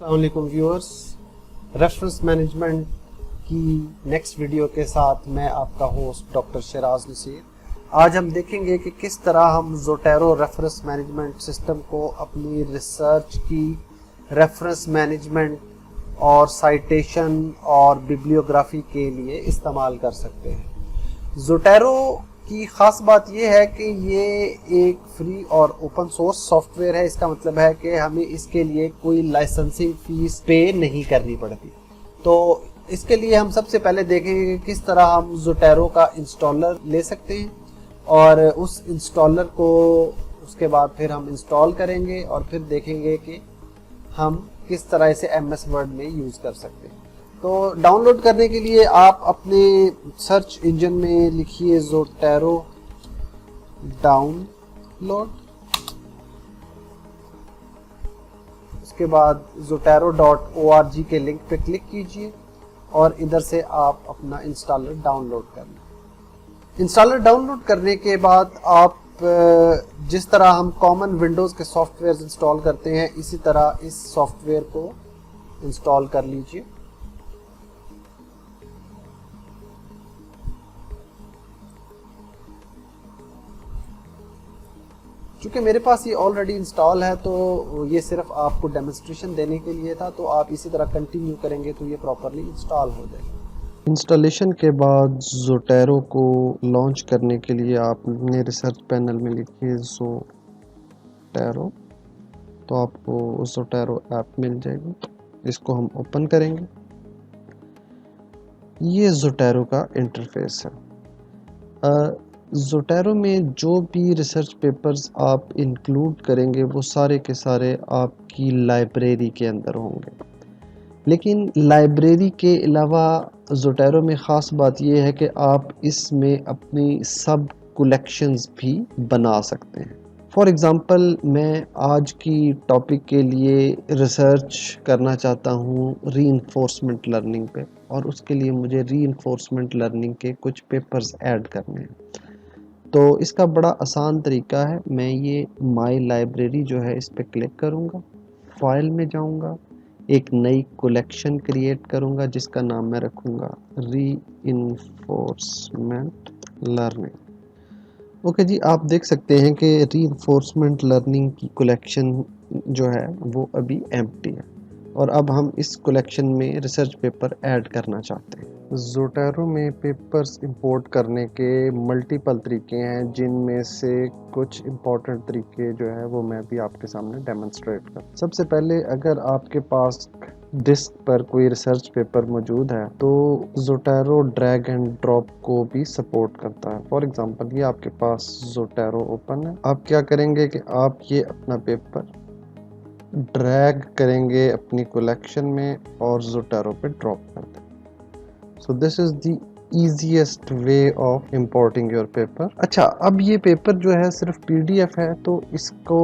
अस्सलाम वालेकुम viewers. Reference management की नेक्स्ट वीडियो के साथ मैं आपका होस्ट डॉक्टर शराज नसीर। आज हम देखेंगे कि किस तरह हम ज़ोटैरो रेफरेंस मैनेजमेंट सिस्टम को अपनी रिसर्च की रेफरेंस मैनेजमेंट और साइटेशन और बिब्लियोग्राफी के लिए इस्तेमाल कर सकते हैं। ज़ोटैरो की ख़ास बात यह है कि ये एक फ्री और ओपन सोर्स सॉफ्टवेयर है। इसका मतलब है कि हमें इसके लिए कोई लाइसेंसिंग फ़ीस पे नहीं करनी पड़ती। तो इसके लिए हम सबसे पहले देखेंगे कि किस तरह हम ज़ोटैरो का इंस्टॉलर ले सकते हैं और उस इंस्टॉलर को उसके बाद फिर हम इंस्टॉल करेंगे और फिर देखेंगे कि हम किस तरह इसे MS वर्ड में यूज़ कर सकते हैं। तो डाउनलोड करने के लिए आप अपने सर्च इंजन में लिखिए ज़ोटैरो डाउनलोड। उसके बाद zotero.org के लिंक पे क्लिक कीजिए और इधर से आप अपना इंस्टॉलर डाउनलोड कर लें। इंस्टॉलर डाउनलोड करने के बाद आप जिस तरह हम कॉमन विंडोज़ के सॉफ्टवेयर इंस्टॉल करते हैं इसी तरह इस सॉफ्टवेयर को इंस्टॉल कर लीजिए। चूँकि मेरे पास ये ऑलरेडी इंस्टॉल है तो ये सिर्फ आपको डेमोन्स्ट्रेशन देने के लिए था, तो आप इसी तरह कंटिन्यू करेंगे तो ये प्रॉपरली इंस्टॉल हो जाएगा। इंस्टॉलेशन के बाद ज़ोटैरो को लॉन्च करने के लिए आपने रिसर्च पैनल में लिखिए ज़ोटैरो, तो आपको ज़ोटैरो ऐप मिल जाएगी। इसको हम ओपन करेंगे। ये ज़ोटैरो का इंटरफेस है। ज़ोटैरो में जो भी रिसर्च पेपर्स आप इंक्लूड करेंगे वो सारे के सारे आपकी लाइब्रेरी के अंदर होंगे। लेकिन लाइब्रेरी के अलावा ज़ोटैरो में ख़ास बात यह है कि आप इसमें अपनी सब कलेक्शंस भी बना सकते हैं। फॉर एग्ज़ाम्पल मैं आज की टॉपिक के लिए रिसर्च करना चाहता हूँ रीइंफोर्समेंट लर्निंग पे, और उसके लिए मुझे रीइंफोर्समेंट लर्निंग के कुछ पेपर्स ऐड करने हैं। तो इसका बड़ा आसान तरीका है, मैं ये माई लाइब्रेरी जो है इस पर क्लिक करूँगा, फाइल में जाऊँगा, एक नई कलेक्शन क्रिएट करूँगा जिसका नाम मैं रखूँगा रीइंफोर्समेंट लर्निंग। ओके जी, आप देख सकते हैं कि रीइंफोर्समेंट लर्निंग की कलेक्शन जो है वो अभी एम्प्टी है और अब हम इस कलेक्शन में रिसर्च पेपर ऐड करना चाहते हैं। ज़ोटैरो में पेपर्स इंपोर्ट करने के मल्टीपल तरीके हैं, जिनमें से कुछ इम्पोर्टेंट तरीके जो है वो मैं भी आपके सामने डेमोन्स्ट्रेट कर। सबसे पहले अगर आपके पास डिस्क पर कोई रिसर्च पेपर मौजूद है तो ज़ोटैरो ड्रैग एंड ड्रॉप को भी सपोर्ट करता है। फॉर एग्जांपल ये आपके पास ज़ोटैरो ओपन है। आप क्या करेंगे कि आप ये अपना पेपर ड्रैग करेंगे अपनी कलेक्शन में और ज़ोटैरो पे ड्रॉप कर दें। So this is the easiest way of importing your paper। अच्छा, अब ये पेपर जो है सिर्फ PDF है, तो इसको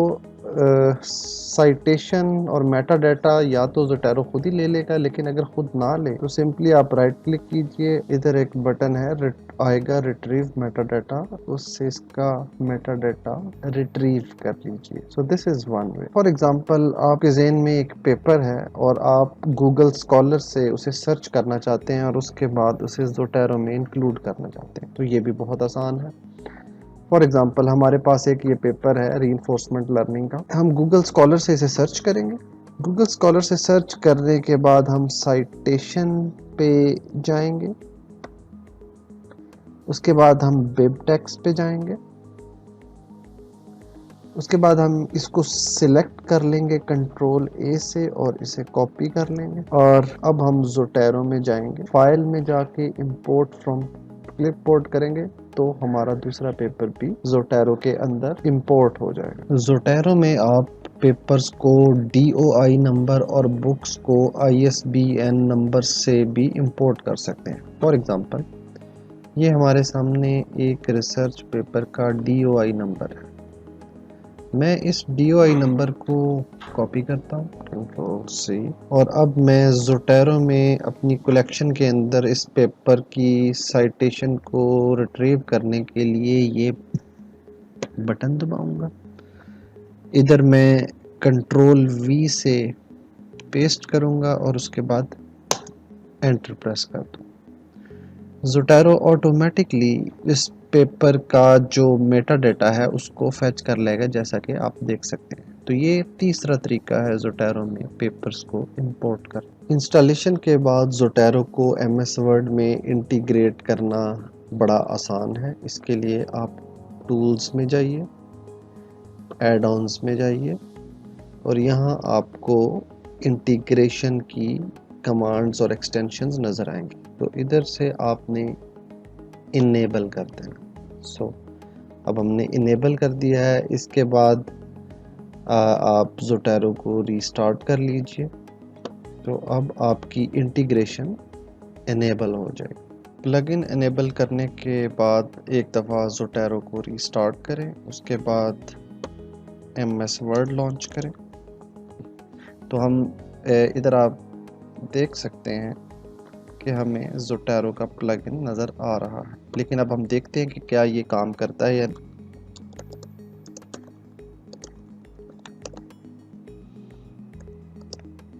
साइटेशन और मेटा डाटा या तो ज़ोटैरो खुद ही ले लेगा, लेकिन अगर खुद ना ले तो सिंपली आप राइट क्लिक कीजिए, इधर एक बटन है आएगा रिट्रीव मेटा डाटा, उससे इसका मेटा डाटा रिट्रीव कर लीजिए। So this is one way. For example आपके ज़हन में एक पेपर है और आप गूगल स्कॉलर से उसे सर्च करना चाहते हैं और उसके बाद उसे ज़ोटैरो में इंक्लूड करना चाहते हैं, तो ये भी बहुत आसान है। फॉर एग्जांपल हमारे पास एक ये पेपर है रीइंफोर्समेंट लर्निंग का, हम गूगल स्कॉलर से इसे सर्च करेंगे। गूगल स्कॉलर से सर्च करने के बाद हम साइटेशन पे जाएंगे, उसके बाद हम बिबटेक्स्ट पे जाएंगे, उसके बाद हम इसको सिलेक्ट कर लेंगे कंट्रोल A से और इसे कॉपी कर लेंगे। और अब हम ज़ोटैरो में जाएंगे, फाइल में जाके इंपोर्ट फ्रॉम क्लिपबोर्ड करेंगे तो हमारा दूसरा पेपर भी ज़ोटैरो के अंदर इंपोर्ट हो जाएगा। ज़ोटैरो में आप पेपर्स को DOI नंबर और बुक्स को ISBN नंबर से भी इंपोर्ट कर सकते हैं। फॉर एग्जांपल ये हमारे सामने एक रिसर्च पेपर का DOI नंबर है। मैं इस DOI नंबर को कॉपी करता हूँ, कंट्रोल C, और अब मैं ज़ोटैरो में अपनी कलेक्शन के अंदर इस पेपर की साइटेशन को रिट्रीव करने के लिए ये बटन दबाऊंगा। इधर मैं कंट्रोल V से पेस्ट करूँगा और उसके बाद एंटर प्रेस कर दूँ। ज़ोटैरो ऑटोमेटिकली इस पेपर का जो मेटा डेटा है उसको फैच कर लेगा, जैसा कि आप देख सकते हैं। तो ये तीसरा तरीका है ज़ोटैरो में पेपर्स को इंपोर्ट कर। इंस्टॉलेशन के बाद ज़ोटैरो को MS वर्ड में इंटीग्रेट करना बड़ा आसान है। इसके लिए आप टूल्स में जाइए, एड ऑन्स में जाइए और यहाँ आपको इंटीग्रेशन की कमांड्स और एक्सटेंशंस नज़र आएंगे। तो इधर से आपने इनेबल कर देना। सो अब हमने इनेबल कर दिया है। इसके बाद आप ज़ोटैरो को रीस्टार्ट कर लीजिए। तो अब आपकी इंटीग्रेशन इनेबल हो जाएगी। प्लगइन इनेबल करने के बाद एक दफ़ा ज़ोटैरो को रीस्टार्ट करें, उसके बाद MS वर्ड लॉन्च करें। तो हम इधर आप देख सकते हैं कि हमें ज़ोटैरो का प्लगइन नज़र आ रहा है, लेकिन अब हम देखते हैं कि क्या ये काम करता है या नहीं।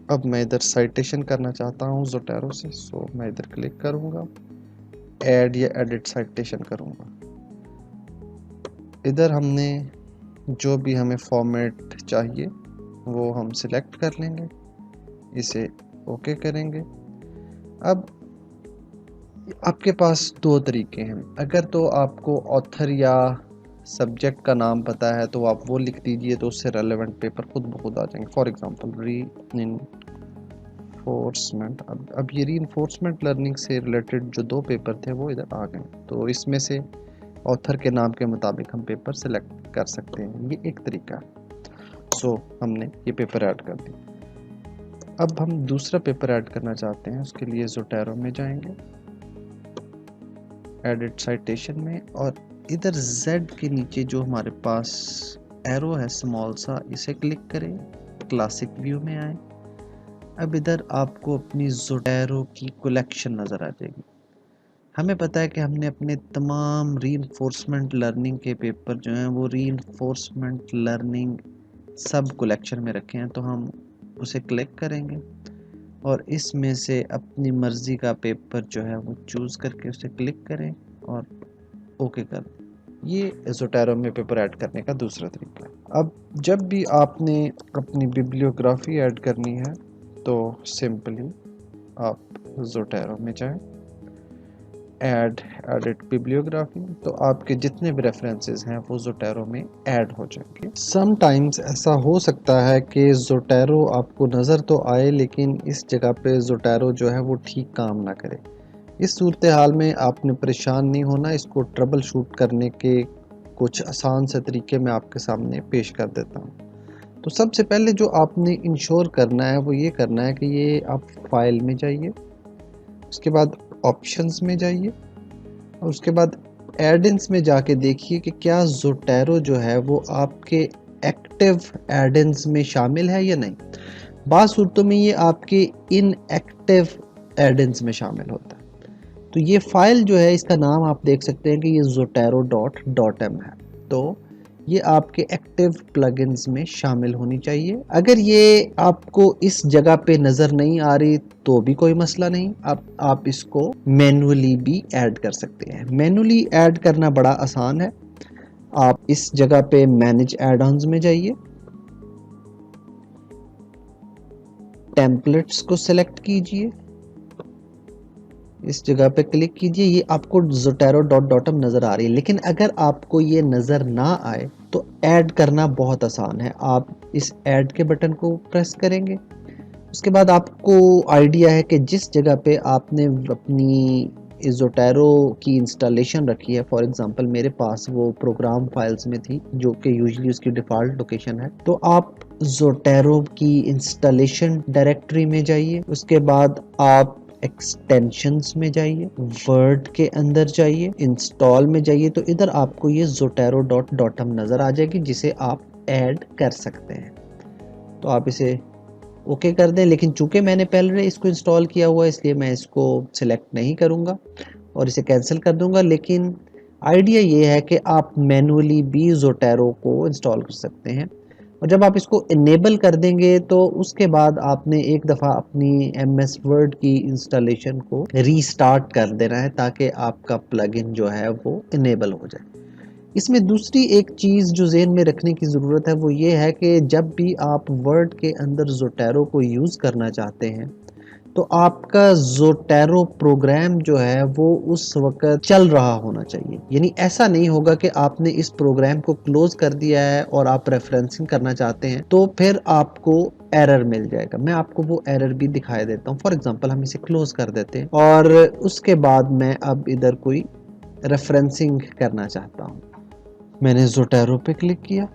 अब मैं इधर साइटेशन करना चाहता हूँ ज़ोटैरो से, सो मैं इधर क्लिक करूँगा, ऐड या एडिट साइटेशन करूँगा। इधर हमने जो भी हमें फॉर्मेट चाहिए वो हम सिलेक्ट कर लेंगे, इसे ओके करेंगे। अब आपके पास दो तरीके हैं। अगर तो आपको ऑथर या सब्जेक्ट का नाम पता है तो आप वो लिख दीजिए, तो उससे रेलेवेंट पेपर खुद ब खुद आ जाएंगे। For example reinforcement. अब ये रीइंफोर्समेंट लर्निंग से रिलेटेड जो दो पेपर थे वो इधर आ गए, तो इसमें से ऑथर के नाम के मुताबिक हम पेपर सेलेक्ट कर सकते हैं। ये एक तरीका है। सो हमने ये पेपर ऐड कर दिया। अब हम दूसरा पेपर ऐड करना चाहते हैं, उसके लिए ज़ोटैरो में जाएंगे, एडिट साइटेशन में, और इधर Z के नीचे जो हमारे पास एरो है स्मॉल सा, इसे क्लिक करें, क्लासिक व्यू में आए। अब इधर आपको अपनी ज़ोटैरो की कलेक्शन नज़र आ जाएगी। हमें पता है कि हमने अपने तमाम रीइंफोर्समेंट लर्निंग के पेपर जो हैं वो रीइंफोर्समेंट लर्निंग सब कलेक्शन में रखे हैं, तो हम उसे क्लिक करेंगे और इसमें से अपनी मर्ज़ी का पेपर जो है वो चूज़ करके उसे क्लिक करें और ओके कर दें। ये ज़ोटैरो में पेपर ऐड करने का दूसरा तरीका है। अब जब भी आपने अपनी बिब्लियोग्राफी ऐड करनी है तो सिंपली आप ज़ोटैरो में जाएं, ऐड एडिट बिब्लियोग्राफी, तो आपके जितने भी रेफरेंसेस हैं वो ज़ोटैरो में ऐड हो जाएंगे। समटाइम्स ऐसा हो सकता है कि ज़ोटैरो आपको नज़र तो आए लेकिन इस जगह पे ज़ोटैरो जो है वो ठीक काम ना करे। इस सूरत हाल में आपने परेशान नहीं होना। इसको ट्रबल शूट करने के कुछ आसान से तरीके मैं आपके सामने पेश कर देता हूँ। तो सबसे पहले जो आपने इंश्योर करना है वो ये करना है कि ये आप फाइल में जाइए, उसके बाद ऑप्शंस में जाइए और उसके बाद एड-इन्स में जाके देखिए कि क्या ज़ोटैरो जो है वो आपके एक्टिव एड-इन्स में शामिल है या नहीं। बाज़ सूरतों में ये आपके इनएक्टिव एड-इन्स में शामिल होता है। तो ये फाइल जो है इसका नाम आप देख सकते हैं कि ये zotero.m है। तो ये आपके एक्टिव प्लगइन्स में शामिल होनी चाहिए। अगर ये आपको इस जगह पे नज़र नहीं आ रही तो भी कोई मसला नहीं, आप इसको मैनुअली भी ऐड कर सकते हैं। मैनुअली ऐड करना बड़ा आसान है। आप इस जगह पे मैनेज एड ऑन्स में जाइए, टेम्पलेट्स को सिलेक्ट कीजिए, इस जगह पे क्लिक कीजिए। ये आपको zotero.m नज़र आ रही है, लेकिन अगर आपको ये नज़र ना आए तो ऐड करना बहुत आसान है। आप इस ऐड के बटन को प्रेस करेंगे, उसके बाद आपको आइडिया है कि जिस जगह पे आपने अपनी ज़ोटैरो की इंस्टॉलेशन रखी है, फॉर एग्जांपल मेरे पास वो प्रोग्राम फाइल्स में थी जो कि यूजुअली उसकी डिफ़ॉल्ट लोकेशन है, तो आप ज़ोटैरो की इंस्टॉलेशन डायरेक्टरी में जाइए, उसके बाद आप एक्सटेंशंस में जाइए, वर्ड के अंदर जाइए, इंस्टॉल में जाइए, तो इधर आपको ये zotero.m नज़र आ जाएगी जिसे आप ऐड कर सकते हैं। तो आप इसे ओके कर दें, लेकिन चूंकि मैंने पहले इसको इंस्टॉल किया हुआ है इसलिए मैं इसको सिलेक्ट नहीं करूंगा और इसे कैंसिल कर दूंगा। लेकिन आइडिया ये है कि आप मैनुअली भी ज़ोटैरो को इंस्टॉल कर सकते हैं। और जब आप इसको इनेबल कर देंगे तो उसके बाद आपने एक दफ़ा अपनी MS वर्ड की इंस्टॉलेशन को रीस्टार्ट कर देना है ताकि आपका प्लगइन जो है वो इनेबल हो जाए। इसमें दूसरी एक चीज़ जो ज़हन में रखने की ज़रूरत है वो ये है कि जब भी आप वर्ड के अंदर ज़ोटैरो को यूज़ करना चाहते हैं तो आपका ज़ोटैरो प्रोग्राम जो है वो उस वक़्त चल रहा होना चाहिए। यानी ऐसा नहीं होगा कि आपने इस प्रोग्राम को क्लोज़ कर दिया है और आप रेफरेंसिंग करना चाहते हैं तो फिर आपको एरर मिल जाएगा। मैं आपको वो एरर भी दिखाई देता हूँ। फॉर एग्ज़ाम्पल हम इसे क्लोज़ कर देते हैं और उसके बाद मैं अब इधर कोई रेफरेंसिंग करना चाहता हूँ। मैंने ज़ोटैरो पे क्लिक किया,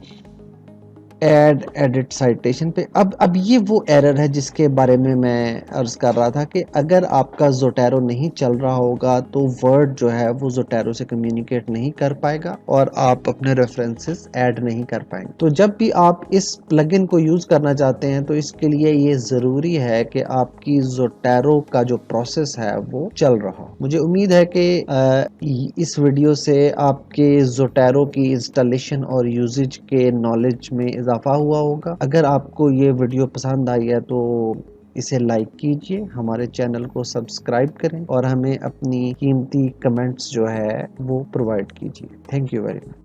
ऐड एडिट साइटेशन पे। अब ये वो एरर है जिसके बारे में मैं अर्ज़ कर रहा था कि अगर आपका ज़ोटैरो नहीं चल रहा होगा तो वर्ड जो है वो ज़ोटैरो से कम्युनिकेट नहीं कर पाएगा और आप अपने रेफरेंसेस ऐड नहीं कर पाएंगे। तो जब भी आप इस प्लगइन को यूज़ करना चाहते हैं तो इसके लिए ये ज़रूरी है कि आपकी ज़ोटैरो का जो प्रोसेस है वो चल रहा हो। मुझे उम्मीद है कि इस वीडियो से आपके ज़ोटैरो की इंस्टॉलेशन और यूजेज के नॉलेज में इजाफा हुआ होगा। अगर आपको ये वीडियो पसंद आई है तो इसे लाइक कीजिए, हमारे चैनल को सब्सक्राइब करें और हमें अपनी कीमती कमेंट्स जो है वो प्रोवाइड कीजिए। Thank you very much.